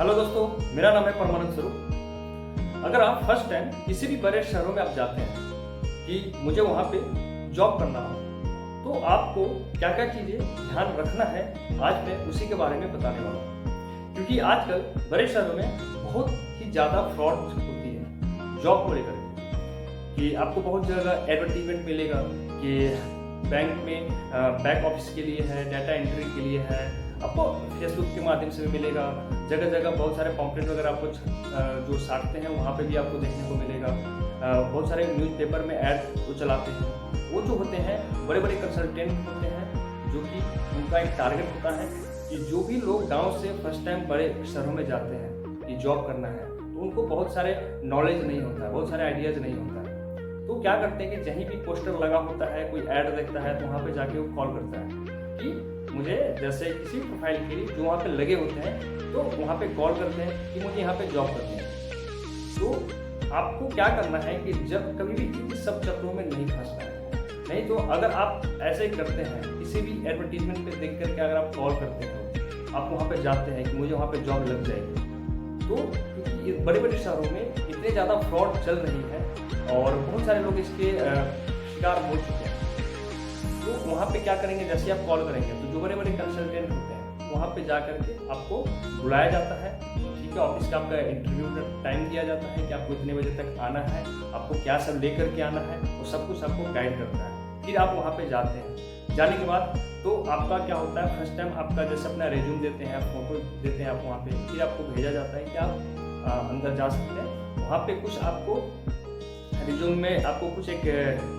Hello दोस्तों, मेरा नाम है परमानंद स्वरूप। अगर आप फर्स्ट टाइम किसी भी बड़े शहरों में आप जाते हैं कि मुझे वहाँ पे जॉब करना हो, तो आपको क्या क्या चीज़ें ध्यान रखना है, आज मैं उसी के बारे में बताने वाला हूँ। क्योंकि आजकल बड़े शहरों में बहुत ही ज़्यादा फ्रॉड होती है जॉब को लेकर कि आपको बहुत जगह एडवर्टीजमेंट मिलेगा कि बैंक में बैक ऑफिस के लिए है, डाटा एंट्री के लिए है, आपको फेसबुक के माध्यम से भी मिलेगा। जगह जगह बहुत सारे पॉम्पलेट वगैरह आपको जो साटते हैं वहाँ पे भी आपको देखने को मिलेगा। बहुत सारे न्यूज़पेपर में ऐड वो चलाते हैं। वो जो होते हैं बड़े बड़े कंसल्टेंट होते हैं, जो कि उनका एक टारगेट होता है कि जो भी लोग गांव से फर्स्ट टाइम बड़े शहरों में जाते हैं कि जॉब करना है, तो उनको बहुत सारे नॉलेज नहीं होता है, बहुत सारे आइडियाज़ नहीं होता है। तो क्या करते हैं कि कहीं भी पोस्टर लगा होता है, कोई ऐड देखता है, तो वहाँ पे जाके वो कॉल करता है कि मुझे जैसे किसी प्रोफाइल के लिए जो वहाँ पे लगे होते हैं, तो वहाँ पे कॉल करते हैं कि मुझे यहाँ पे जॉब करनी है। तो आपको क्या करना है कि जब कभी भी इन सब चक्रों में नहीं फंसना है। नहीं तो अगर आप ऐसे ही करते हैं, किसी भी एडवर्टीजमेंट पे देख करके अगर आप कॉल करते हो, आप वहाँ पे जाते हैं कि मुझे वहाँ पे जॉब लग जाएगी, तो क्योंकि बड़े बड़े शहरों में इतने ज़्यादा फ्रॉड चल रही है और बहुत सारे लोग इसके शिकार हो चुके हैं। तो वहाँ पे क्या करेंगे, जैसे आप कॉल करेंगे तो जो बड़े बड़े कंसल्टेंट होते हैं वहाँ पे जा करके आपको बुलाया जाता है। ठीक है, ऑफिस का आपका इंटरव्यू का टाइम दिया जाता है कि आपको इतने बजे तक आना है, आपको क्या सब लेकर के आना है, वो सब कुछ आपको गाइड करता है। फिर आप वहाँ पे जाते हैं। जाने के बाद तो आपका क्या होता है, फर्स्ट टाइम आपका जैसे अपना रिज्यूम देते हैं, फोटो देते हैं आप वहाँ पे, फिर आपको भेजा जाता है कि आप अंदर जा सकते हैं। वहाँ पे कुछ आपको रिज्यूम में आपको कुछ एक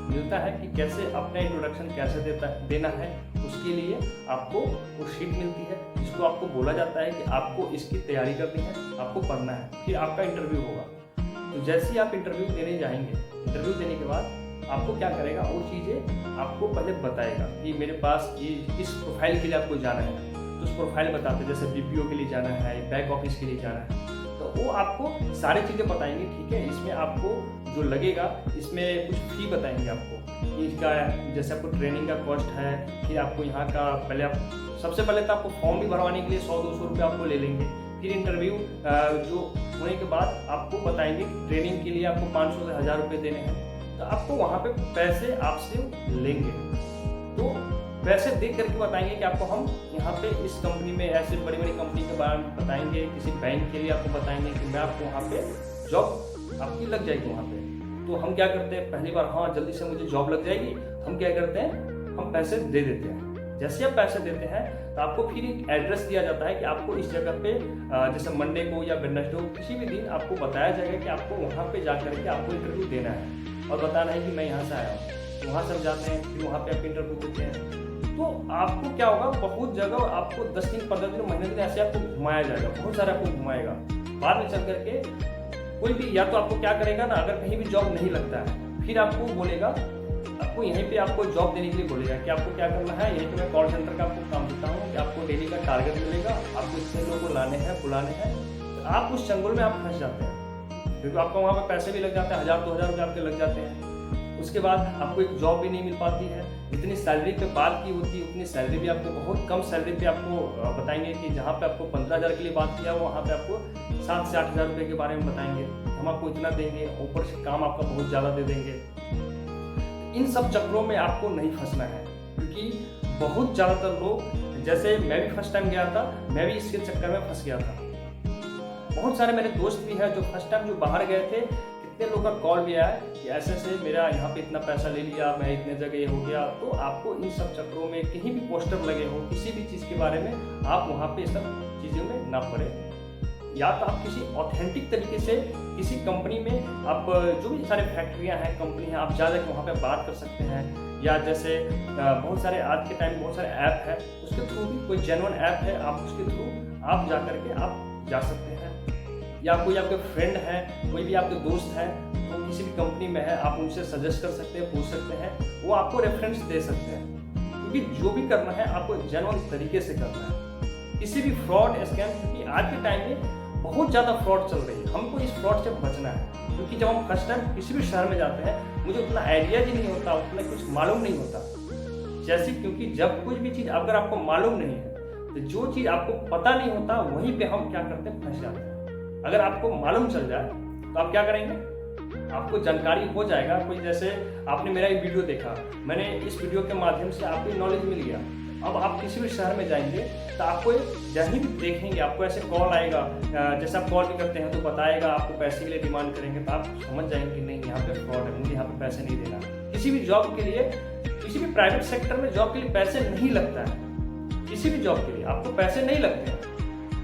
मिलता है कि कैसे अपना इंट्रोडक्शन कैसे देना है। उसके लिए आपको वो शीट मिलती है जिसको आपको बोला जाता है कि आपको इसकी तैयारी करनी है, आपको पढ़ना है। फिर आपका इंटरव्यू होगा। तो जैसे ही आप इंटरव्यू देने जाएंगे, इंटरव्यू देने के बाद आपको क्या करेगा, वो चीज़ें आपको पहले बताएगा कि मेरे पास ये इस प्रोफाइल के लिए आपको जाना है, तो उस प्रोफाइल बताते जैसे BPO के लिए जाना है, बैक ऑफिस के लिए जाना है, तो वो आपको सारी चीज़ें बताएंगे। ठीक है, इसमें आपको जो लगेगा, इसमें कुछ फी बताएंगे आपको कि इसका जैसे आपको ट्रेनिंग का कॉस्ट है, फिर आपको यहाँ का पहले आप सबसे पहले तो आपको फॉर्म भी भरवाने के लिए 100-200 रुपये आपको ले लेंगे। फिर इंटरव्यू जो होने के बाद आपको बताएंगे ट्रेनिंग के लिए आपको 500 से 1000 रुपये देने हैं, तो आपको वहाँ पे पैसे आपसे लेंगे। तो पैसे देख करके बताएंगे कि आपको हम यहाँ पे इस कंपनी में, ऐसे बड़ी बड़ी कंपनी के बारे में बताएंगे, किसी बैंक के लिए आपको बताएंगे कि मैं आपको वहाँ पे जॉब आपकी लग जाएगी वहाँ पे। तो हम क्या करते हैं, पहली बार हाँ जल्दी से मुझे जॉब लग जाएगी, हम क्या करते हैं, हम पैसे दे देते हैं। जैसे आप पैसे देते हैं तो आपको फिर एक एड्रेस दिया जाता है कि आपको इस जगह पे जैसे मंडे को या वेडनेसडे को किसी भी दिन आपको बताया जाएगा कि आपको वहाँ पे जा करके आपको इंटरव्यू देना है और बताना है कि मैं यहाँ से आया हूँ। तो वहाँ सब जाते हैं, फिर वहाँ पे आप इंटरव्यू देते हैं। तो आपको क्या होगा, बहुत जगह आपको 10 दिन 15 दिन महीने दिन ऐसे आपको घुमाया जाएगा, बहुत सारा आपको घुमाएगा। बाद में चल करके कोई भी या तो आपको क्या करेगा ना, अगर कहीं भी जॉब नहीं लगता है, फिर आपको बोलेगा, आपको यहीं पे आपको जॉब देने के लिए बोलेगा कि आपको क्या करना है, यहीं पे मैं कॉल सेंटर का आपको काम देता हूँ कि आपको डेली का टारगेट मिलेगा, आपको इतने लोगों को लाने हैं, बुलाने हैं। तो आप उस चंगुल में आप फंस जाते हैं, क्योंकि आपको वहाँ पर पैसे भी लग जाते हैं, 1000-2000 रुपये आपके लग जाते हैं। उसके बाद आपको एक जॉब भी नहीं मिल पाती है। जितनी सैलरी पे बात की होती है उतनी सैलरी भी आपको बहुत कम सैलरी पे आपको बताएंगे कि जहाँ पे आपको 15,000 के लिए बात किया, वहाँ पे आपको 7 से 8,000 रुपये के बारे में बताएंगे, हम आपको इतना देंगे, ऊपर से काम आपका बहुत ज़्यादा दे देंगे। इन सब चक्रों में आपको नहीं फंसना है, क्योंकि बहुत ज़्यादातर लोग, जैसे मैं भी फर्स्ट टाइम गया था, मैं भी इसके चक्कर में फंस गया था। बहुत सारे मेरे दोस्त भी हैं जो फर्स्ट टाइम जो बाहर गए थे, कितने लोग का कॉल भी आया कि ऐसे से मेरा यहाँ पे इतना पैसा ले लिया, मैं इतने जगह ये हो गया। तो आपको इन सब चक्रों में कहीं भी पोस्टर लगे हो किसी भी चीज़ के बारे में, आप वहाँ पे सब चीज़ों में ना पड़े। या तो आप किसी ऑथेंटिक तरीके से किसी कंपनी में, आप जो भी सारे फैक्ट्रियाँ हैं, कंपनी हैं, आप जा के वहाँ पे बात कर सकते हैं। या जैसे बहुत सारे आज के टाइम बहुत सारे ऐप है, उसके थ्रू भी कोई जेन्युइन ऐप है, आप उसके थ्रू आप जा करके आप जा सकते हैं। या कोई आपके फ्रेंड है, कोई भी आपके दोस्त है, तो किसी भी कंपनी में है, आप उनसे सजेस्ट कर सकते हैं, पूछ सकते हैं, वो आपको रेफरेंस दे सकते हैं। क्योंकि जो भी करना है आपको जेन्युइन तरीके से करना है, किसी भी फ्रॉड स्कैम, क्योंकि आज के टाइम में बहुत ज़्यादा फ्रॉड चल रही है, हमको इस फ्रॉड से बचना है। क्योंकि जब हम फर्स्ट टाइम किसी भी शहर में जाते हैं, मुझे उतना आइडिया ही नहीं होता, उतना कुछ मालूम नहीं होता। जैसे क्योंकि जब कोई भी चीज़ अगर आपको मालूम नहीं है, तो जो चीज़ आपको पता नहीं होता वहीं पे हम क्या करते हैं, फंस जाते हैं। अगर आपको मालूम चल जाए तो आप क्या करेंगे, आपको जानकारी हो जाएगा। कोई जैसे आपने मेरा एक वीडियो देखा, मैंने इस वीडियो के माध्यम से आपको नॉलेज मिल गया। अब आप किसी भी शहर में जाएंगे तो आपको जहीं भी देखेंगे आपको ऐसे कॉल आएगा, जैसे आप कॉल भी करते हैं तो बताएगा, आपको पैसे के लिए डिमांड करेंगे तो आप समझ जाएंगे कि नहीं यहाँ पे फ्रॉड है, मुझे यहाँ पे पैसे नहीं देना। किसी भी जॉब के लिए, किसी भी प्राइवेट सेक्टर में जॉब के लिए पैसे नहीं लगता है, किसी भी जॉब के लिए आपको पैसे नहीं लगते हैं।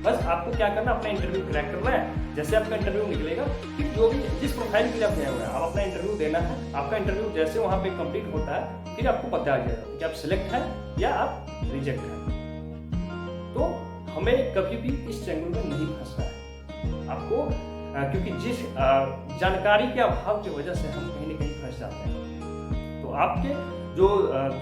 बस आपको क्या करना, अपना इंटरव्यू क्रैक करना है। जैसे आपका इंटरव्यू निकलेगा, फिर जो भी जिस प्रोफाइल के लिए आप गए हुए हैं, आप अपना इंटरव्यू देना है। आपका इंटरव्यू जैसे वहाँ पे कंप्लीट होता है, फिर आपको पता आ जाएगा कि आप सिलेक्ट हैं या आप रिजेक्ट हैं। तो हमें कभी भी इस चंगुल में नहीं फंसना है आपको, क्योंकि जिस जानकारी के अभाव की वजह से हम कहीं ना कहीं फंस जाते हैं। तो आपके जो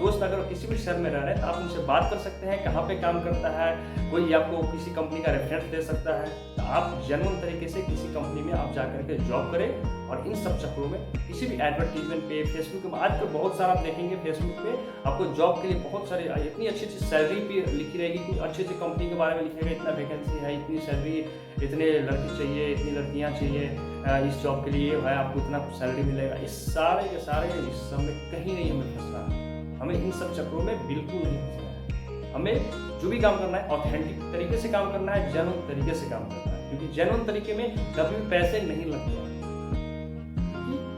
दोस्त अगर किसी भी शहर में रह रहे हैं तो आप उनसे बात कर सकते हैं, कहाँ पे काम करता है, कोई आपको किसी कंपनी का रेफरेंस दे सकता है। तो आप जेन्युइन तरीके से किसी कंपनी में आप जाकर के जॉब करें और इन सब चक्रों में किसी भी एडवर्टीजमेंट पे, फेसबुक पे, आज तो बहुत सारा आप देखेंगे फेसबुक पे आपको जॉब के लिए बहुत सारी इतनी अच्छी अच्छी सैलरी भी लिखी रहेगी, कुछ अच्छी अच्छी कंपनी के बारे में लिखेगा, इतना वैकेंसी है, इतनी सैलरी, इतने लड़की चाहिए, इतनी लड़कियाँ चाहिए, इस जॉब के लिए है, आपको इतना सैलरी मिलेगा। इस सारे के सारे इस सब में कहीं नहीं हमें फंसना है, हमें इन सब चक्रों में बिल्कुल नहीं फंसना है। हमें जो भी काम करना है ऑथेंटिक तरीके से काम करना है, जेन्युइन तरीके से काम करना है, क्योंकि जेन्युइन तरीके में कभी भी पैसे नहीं लगते हैं।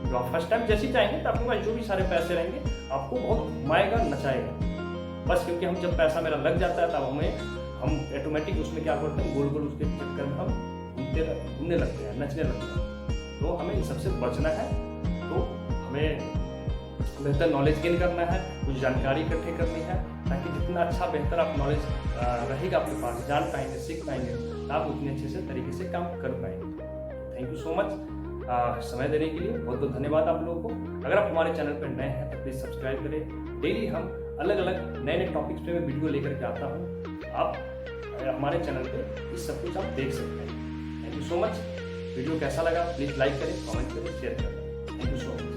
क्योंकि आप फर्स्ट टाइम जैसे ही जाएंगे तो आपके पास जो भी सारे पैसे रहेंगे आपको बहुत घुमाएगा, नचाएगा। बस क्योंकि हम जब पैसा मेरा लग जाता है तब हम ऑटोमेटिक उसमें क्या करते हैं, गोल गोल उसके चक्कर में हम घूमने लगते हैं, नचने लगते हैं। तो हमें इन सबसे बचना है। तो हमें बेहतर नॉलेज गेन करना है, कुछ जानकारी इकट्ठी करनी है, ताकि जितना अच्छा बेहतर आप नॉलेज रहेगा आपके पास, जान पाएंगे, सीख पाएंगे, तो आप उतने अच्छे से तरीके से काम कर पाएंगे। थैंक यू सो मच समय देने के लिए, बहुत बहुत धन्यवाद आप लोगों को। अगर आप हमारे चैनल पर नए हैं तो प्लीज़ सब्सक्राइब करें। डेली हम अलग अलग नए नए टॉपिक्स पे मैं वीडियो लेकर के आता हूँ, आप हमारे चैनल पे इस सब कुछ आप देख सकते हैं। Thank you so much. Video कैसा लगा प्लीज़ लाइक करें, कमेंट करें, शेयर करें। Thank you so much.